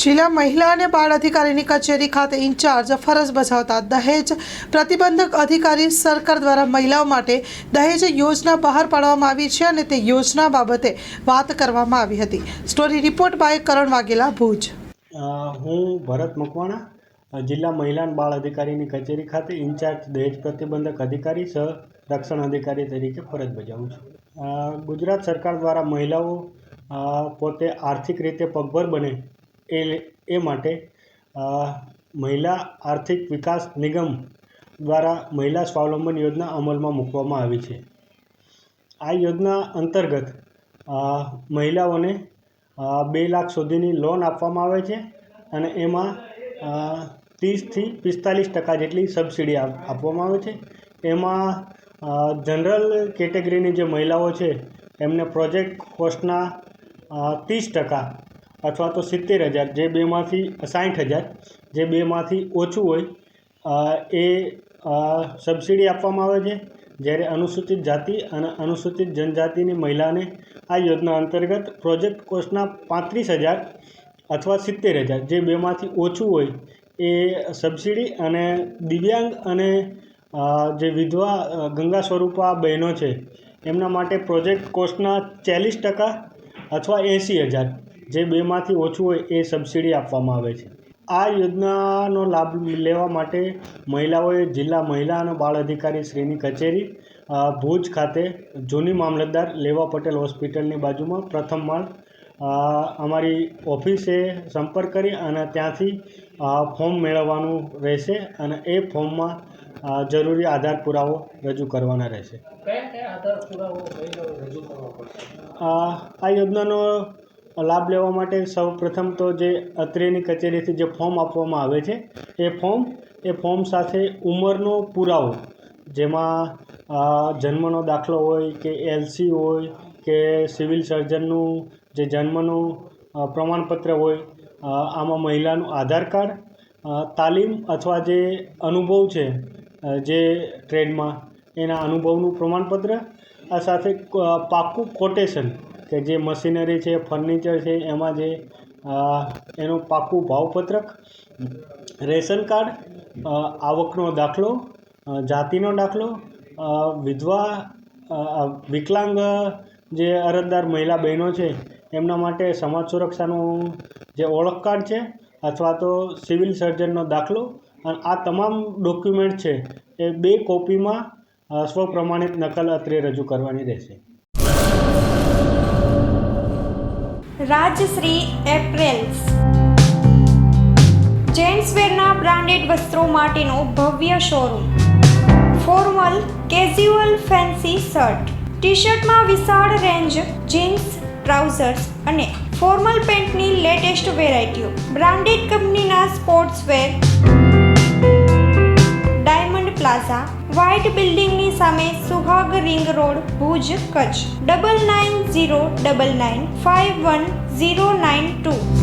જિલ્લા મહિલા અને બાળ અધિકારીની કચેરી ખાતે ઇન્ચાર્જ ફરજ બજાવતા દહેજ પ્રતિબંધક અધિકારી સરકાર દ્વારા મહિલાઓ માટે દહેજ યોજના બહાર પાડવામાં આવી છે અને તે યોજના બાબતે વાત કરવામાં આવી હતી। સ્ટોરી રિપોર્ટ બાય કરણ વાઘેલા, ભુજ। હું ભરત મકવાણા જિલ્લા મહિલા અને બાળ અધિકારીની કચેરી ખાતે ઇન્ચાર્જ દહેજ પ્રતિબંધક અધિકારી સહ રક્ષણ અધિકારી તરીકે ફરજ બજાવું છું। ગુજરાત સરકાર દ્વારા મહિલાઓ પોતે આર્થિક રીતે પગભર બને એ માટે મહિલા આર્થિક વિકાસ નિગમ દ્વારા મહિલા સ્વાવલંબન યોજના અમલમાં મૂકવામાં આવી છે। આ યોજના અંતર્ગત મહિલાઓને 2 લાખ સુધીની લોન આપવામાં આવે છે અને એમાં 30 થી 45% જેટલી સબસિડી આપવામાં આવે છે। એમાં જનરલ કેટેગરીની જે મહિલાઓ છે એમને પ્રોજેક્ટ કોસ્ટના 30% અથવા તો 70,000, જે બેમાંથી 60,000, જે બેમાંથી ઓછું હોય એ સબસિડી આપવામાં આવે છે। જ્યારે અનુસૂચિત જાતિ અને અનુસૂચિત જનજાતિની મહિલાને આ યોજના અંતર્ગત પ્રોજેક્ટ કોસ્ટના 35,000 અથવા 70,000, જે બેમાંથી ઓછું હોય એ સબસિડી, અને દિવ્યાંગ અને જે વિધવા ગંગા સ્વરૂપા બહેનો છે એમના માટે પ્રોજેક્ટ કોસ્ટના 40% અથવા 80,000, જે બેમાંથી ઓછું હોય એ સબસિડી આપવામાં આવે છે। આ યોજનાનો લાભ લેવા માટે મહિલાઓએ જિલ્લા મહિલા અને બાળ અધિકારી શ્રીની કચેરી ભુજ ખાતે જૂની મામલતદાર લેવા પટેલ હોસ્પિટલની બાજુમાં પ્રથમ માળ અમારી ઓફિસે સંપર્ક કરી અને ત્યાંથી ફોર્મ મેળવવાનું રહેશે અને એ ફોર્મમાં જરૂરી આધાર પુરાવો રજૂ કરવાના રહેશે। કયા આધાર પુરાવો રજૂ કરવો પડશે? આ યોજનાનો લાભ લેવા માટે સૌ પ્રથમ તો જે અત્રેની કચેરીથી જે ફોર્મ આપવામાં આવે છે એ ફોર્મ સાથે ઉંમરનો પુરાવો, જેમાં જન્મનો દાખલો હોય કે LC હોય કે સિવિલ સર્જનનું જે જન્મનું પ્રમાણપત્ર હોય, આમાં મહિલાનું આધાર કાર્ડ, તાલીમ અથવા જે અનુભવ છે જે ટ્રેડમાં એના અનુભવનું પ્રમાણપત્ર, આ સાથે પાક્કું કોટેશન કે જે મશીનરી છે, ફર્નિચર છે, એમાં જે એનું પાક્કું ભાવપત્રક, રેશન કાર્ડ, આવકનો દાખલો, જાતિનો દાખલો, વિધવા વિકલાંગ જે અરજદાર મહિલા બહેનો છે એમના માટે સમાજ સુરક્ષાનું જે ઓળખ કાર્ડ છે અથવા તો સિવિલ સર્જનનો દાખલો, અને આ તમામ ડોક્યુમેન્ટ છે એ 2 કોપીમાં સ્વપ્રમાણિત નકલ અત્રે રજૂ કરવાની રહેશે। રાજશ્રી એપ્રેલ્સ જેન્ટ્સવેરના બ્રાન્ડેડ વસ્ત્રો માટેનો ભવ્ય showroom. Formal, casual, fancy shirt, T શર્ટમાં વિશાળ રેન્જ, જીન્સ, ટ્રાઉઝર્સ અને ફોર્મલ પેન્ટની લેટેસ્ટ વેરાયટીઓ। બ્રાન્ડેડ કંપનીના સ્પોર્ટ્સવેર। ડાયમંડ પ્લાઝા, વ્હાઇટ બિલ્ડિંગની સામે, સુહાગ રિંગ રોડ, ભુજ, કચ્છ। 9909951092।